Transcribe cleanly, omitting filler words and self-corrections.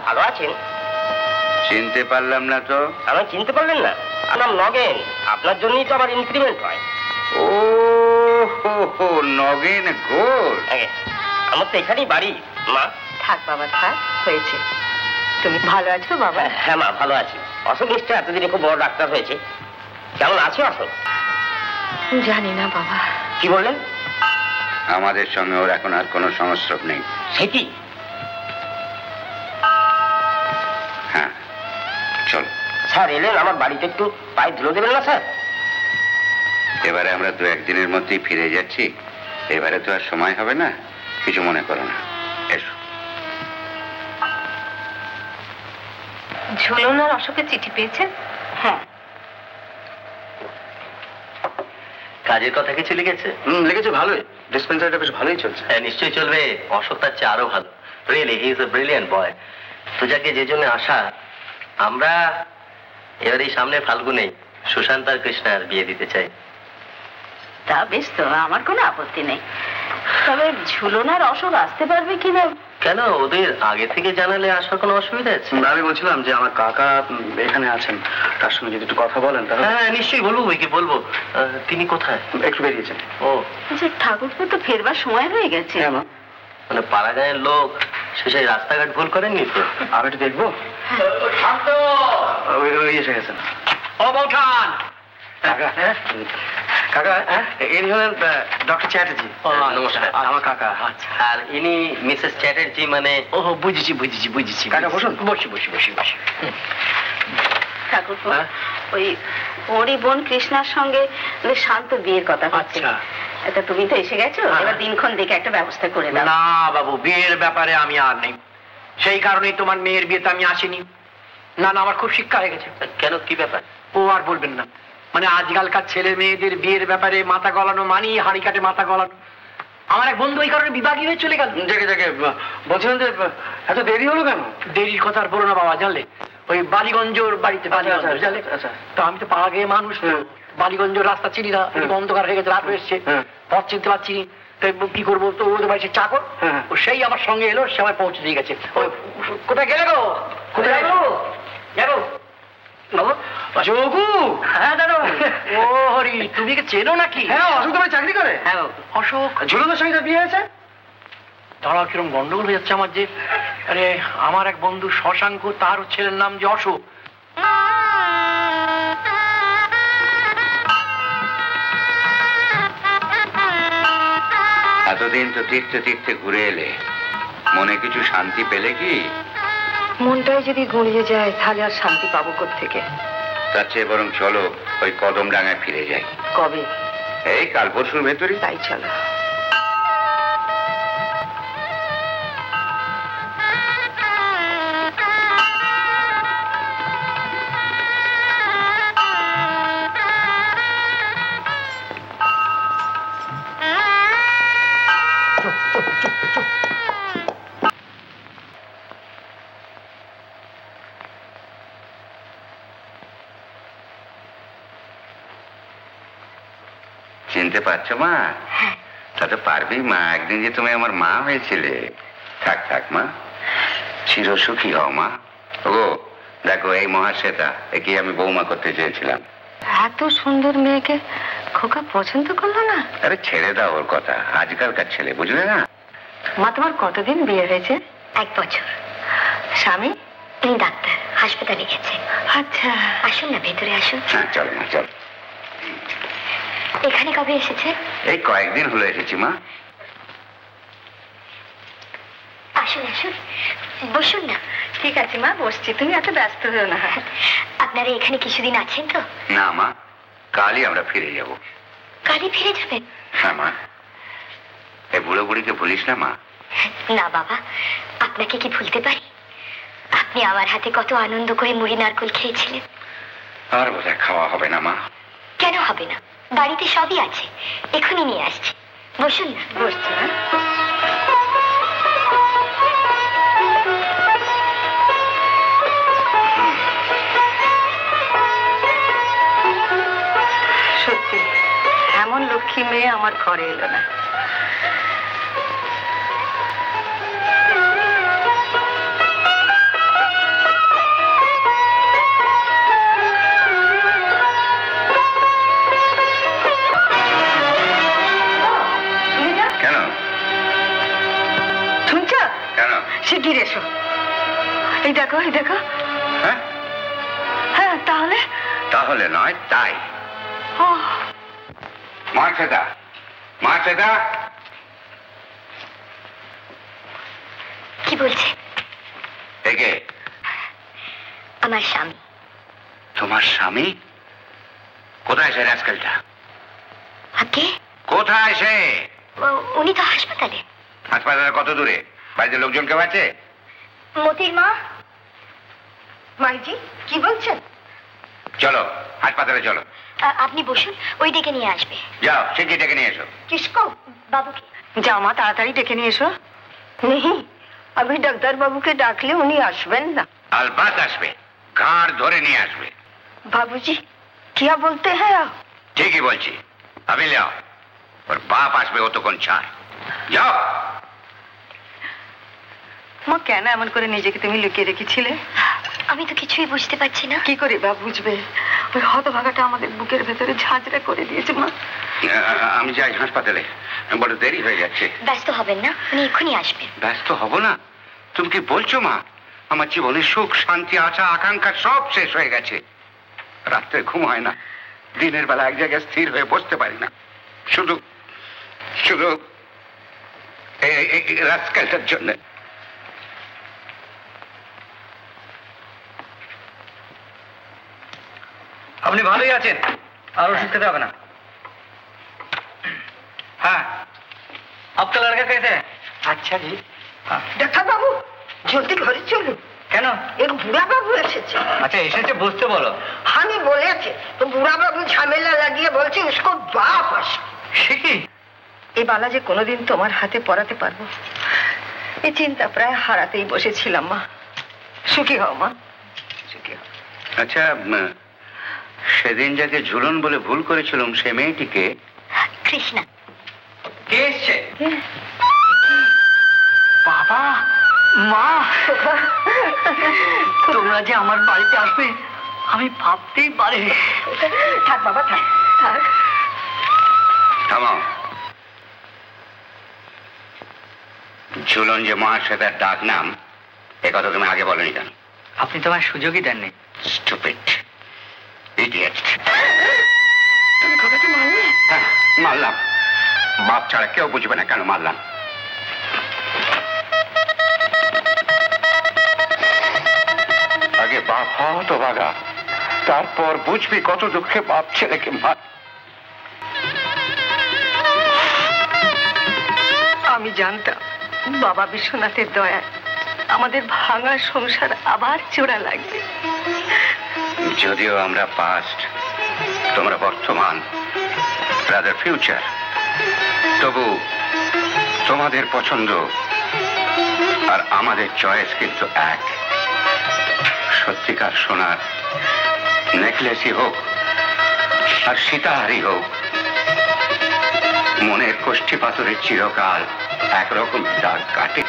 ভালো আছেন? চিনতে পারলাম না তো। আমার চিনতে পারলেন না? আমার নগেন, আপনার জন্যই তো আমার ইনক্রিমেন্ট হয়। ও হো, নগেন ঘোষ। আমার তো এখানেই বাড়ি। মা থাক বাবা, থাক, হয়েছে। তুমি ভালো আছো বাবা? হ্যাঁ মা, ভালো আছি। অশোক নিশ্চয় এতদিনে খুব বড় ডাক্তার হয়েছে। কেমন আছে অশোক? জানি না বাবা। কি বললেন? আমাদের সঙ্গে ওর এখন আর কোনো সংস্রব নেই। সে কি? হ্যাঁ চল। স্যার এলেন, আমার বাড়িতে একটু পায়ে ধুলো দেবেন না স্যার? এবারে আমরা 2-1 দিনের মধ্যেই ফিরে যাচ্ছি। এবারে তো আর সময় হবে না, কিছু মনে করো না, এসো। ঝুলন আর অশোকের চিঠি পেয়েছেন? হ্যাঁ। কাজের কথা কিছু লিখেছে? লিখেছে, ভালোই। ডিসপেন্সারিটা বেশ ভালোই চলছে। হ্যাঁ নিশ্চয়ই চলবে, অশোক তার চেয়ে আরো ভালো। Really he is a brilliant boy. তুজাকে যে জন্য আসা, আমরা এবার এই সামনে ফাল্গুনেই সুশান্ত আর কৃষ্ণার বিয়ে দিতে চাই। তা বেশ তো, আমার কোনো আপত্তি নেই। তবে ঝুলন আর অশোক আসতে পারবে কিনা? কেন, ওদের আগে থেকে জানালে আসার কোনো অসুবিধা আছে? আমি বলছিলাম যে আমার কাকা এখানে আছেন, তার সঙ্গে যদি একটু কথা বলেন তাহলে। হ্যাঁ নিশ্চয়ই বলবো, ওইকে বলবো। তিনি কোথায়? একটু বেরিয়েছেন। ও আচ্ছা, ঠাকুরপো তো ফেরবার সময় হয়ে গেছে। হ্যাঁ মা। মানে পাড়া গাঁয়ের লোক শেষে রাস্তাঘাট ভুল করেননি তো? আমি একটু দেখবো। ওই এসে গেছেন। ও বৌঠান। কাকা, কাকা ইনি হলেন ডক্টর চ্যাটার্জি। নমস্কার, আমার কাকা। আর ইনি মিসেস চ্যাটার্জি। মানে ও বুঝেছি বুঝেছি বুঝেছি। কাকা বসুন। বসি বসি বসি বসি। ঠাকুরপো, ওই ওরই বোন কৃষ্ণার সঙ্গে শান্ত বিয়ের কথা হচ্ছে। এটা তুমি তো এসে গেছো, এবার দিনক্ষণ দেখে একটা ব্যবস্থা করে দাও। না বাবু, বিয়ের ব্যাপারে আমি আর নেই। সেই কারণেই তোমার মেয়ের বিয়েতে আমি আসিনি। না না, আমার খুব শিক্ষা হয়ে গেছে। কেন, কি ব্যাপার? ও আর বলবেন না। মানে আজকালকার ছেলে মেয়েদের বিয়ের ব্যাপারে মাথা গলানো মানি হাঁড়ি কাটে মাথা গলানো। আমার এক বন্ধু এই কারণে বিভাগী হয়ে চলে গেল। দেখে দেখে বলছিলাম যে এত দেরি হলো কেন? দেরির কথা আর বলো না বাবা, জানলে ওই বালিগঞ্জর বাড়িতে, জানলে তো আমি তো পাড়া গিয়ে মানুষ, বালিগঞ্জের রাস্তা চিনি না, অন্ধকার হয়ে গেছে, রাত হয়েছে, পথ চিনতে পারছি না। কি করবো, তো ওদের বাড়িতে চাকর, ও সেই আমার সঙ্গে এলো, সে আমার পৌঁছে দিয়ে গেছে। কোথায় গেলে গো? কোথায় যাবো? যাবো যোগু? হ্যাঁ দাদা। ও হরি, তুমি কি চেনো নাকি? হ্যাঁ, অশোক তোমার চাকরি করে। হ্যাঁ অশোক। ঝুলনের সঙ্গে বিয়ে হয়েছে? দাঁড়াও, কিরম গন্ডগোল হয়ে যাচ্ছে আমার যে। আরে আমার এক বন্ধু শশাঙ্ক, তার ছেলের নাম যে অশোক। এতদিন তো তীর্থে তীর্থে ঘুরে এলে, মনে কিছু শান্তি পেলে কি? মনটাই যদি গুঁড়িয়ে যায় তাহলে আর শান্তি পাবো কোত্থেকে? তার চেয়ে বরং চলো ওই কদমডাঙ্গায় ফিরে যাই। কবে? এই কাল পরশুর ভেতরই। তাই চলো। চিনতে পারছো মা? তা তো পারবেই মা, একদিন যে তুমি আমার মা হয়েছিলে। থাক থাক মা, চির সুখী হও মা। ও দেখো, এই মহাশ্বেতা, একে আমি বৌমা করতে চেয়েছিলাম। এত সুন্দর মেয়েকে খোকা পছন্দ করলো না? আরে ছেড়ে দাও ওর কথা, আজকালকার ছেলে, বুঝলে না? মা, তোমার কতদিন বিয়ে হয়েছে? 1 বছর। স্বামী? এই ডাক্তার, হাসপাতালে গেছে। আচ্ছা, আসুন না, ভেতরে আসুন। হ্যাঁ চলো মা, চলো। এখানে কবে এসেছে? এই কয়েকদিন হলো এসেছি মা। আসুন আসুন, বসুন না। ঠিক আছে মা, বসছি, তুমি এত ব্যস্ত হও না। আপনারা এখানে কিছুদিন আছেন তো? না মা, কালই আমরা ফিরে যাব। কালই ফিরে যাবেন? হ্যাঁ মা। এই বুড়ো বুড়িকে ভুলিস না মা। না বাবা, আপনাকে কি ভুলতে পারি? আপনি আমার হাতে কত আনন্দ করে মুড়ি নারকেল খেয়েছিলেন। আর বোধহয় খাওয়া হবে না মা। কেন হবে না? বাড়িতে সবই আছে, এখনই নিয়ে আসছি। বসুন না। বসছি না। সত্যি এমন লক্ষ্মী মেয়ে আমার ঘরে এলো না। শিগগির এসো। এই দেখো, এই দেখো। হ্যাঁ হ্যাঁ, তাহলে তাহলে নয়, তাই। মহাশ্বেতা, মহাশ্বেতা, কি বলছে? একে আমার স্বামী। তোমার স্বামী? কোথায় সে রাস্কেলটা? কে? কোথায় সে? উনি তো হাসপাতালে। হাসপাতালে কত দূরে? বাড়িতে লোকজন কেউ আছে? মতির মা। মাইজি কি বলছেন? চলো হাসপাতালে চলো। আপনি বসুন, ওই ডেকে নিয়ে আসবে। যাও, শিগগির ডেকে নিয়ে এসো। কিসকো? বাবুকে। যাও মা, তাড়াতাড়ি ডেকে নিয়ে এসো। নেই, আমি ডাক্তার বাবুকে ডাকলে উনি আসবেন না। আলবাত আসবে, ঘাড় ধরে নিয়ে আসবে। বাবুজি কিয়া বলতে হ্যাঁ? ঠিকই বলছি। আমি যাও, ওর বাপ আসবে অতক্ষণ ছাড়। যাও। মা, কেন এমন করে নিজেকে তুমি লুকিয়ে রেখেছিলে? আমি তো কিছুই বুঝতে পারছি না। কি করে বা বুঝবে? ওই হতভাগাটা আমাদের বুকের ভেতরে ঝাঁঝরা করে দিয়েছে মা। আমি যাই হাসপাতালে, বড় দেরি হয়ে যাচ্ছে। ব্যস্ত হবেন না, উনি এক্ষুনি আসবেন। ব্যস্ত হব না? তুমি কি বলছো মা? আমার জীবনের সুখ, শান্তি, আশা, আকাঙ্ক্ষা সব শেষ হয়ে গেছে। রাত্রে ঘুম হয় না, দিনের বেলা এক জায়গায় স্থির হয়ে বসতে পারি না, শুধু শুধু এই রাস্কেলটার জন্য। আপনি ভালোই আছেন, আর ওষুধ খেতে হবে না। হ্যাঁ, आपका लड़का कैसे है? আচ্ছা জি। ডাক্তার বাবু জলদি ঘরে চলুন। কেন? এক বুড়া বাবু এসেছে। আচ্ছা, এসেছে বুঝতে বলো। আমি বলেছে তো বুড়া বাবু ঝামেলা লাগিয়ে বলছে उसको বাপ আসে। সে কি? এই বালা যে কোনোদিন তোমার হাতে পরাতে পারবো, এই চিন্তা প্রায় হারাতেই বসেছিলাম মা। সুখী হও মা, সুখী হও। আচ্ছা, সেদিন যাকে ঝুলন বলে ভুল করেছিলাম সে মেয়েটিকে? কৃষ্ণা। কে এসছে? বাবা, মা, তোমরা যে আমার বাড়িতে আসবে আমি ভাবতেই পারিনি। থাক বাবা, থাক থাক। থামাও। ঝুলন যে মহাশ্বেতার ডাক নাম, এ কথা তুমি আগে বলনি কেন? আপনি তো আমার সুযোগই দেননি। Stupid idiot. তুমি খোকাকে মারলে? হ্যাঁ, মারলাম। বাপ ছাড়া কেউ বুঝবে না কেন মারলাম। আগে বাপ হওয়া তো বাগা, তারপর বুঝবি কত দুঃখে বাপ ছেলেকে মার। আমি জানতাম বাবা বিশ্বনাথের দয়ায় আমাদের ভাঙা সংসার আবার জোড়া লাগবে। যদিও আমরা পাস্ট, তোমরা বর্তমান, রাদার ফিউচার, তবু তোমাদের পছন্দ আর আমাদের চয়েস কিন্তু এক। সত্যিকার সোনার নেকলেসই হোক আর সীতাহারই হোক, মনের কোষ্ঠী পাথরের চিরকাল একরকম দাগ কাটে।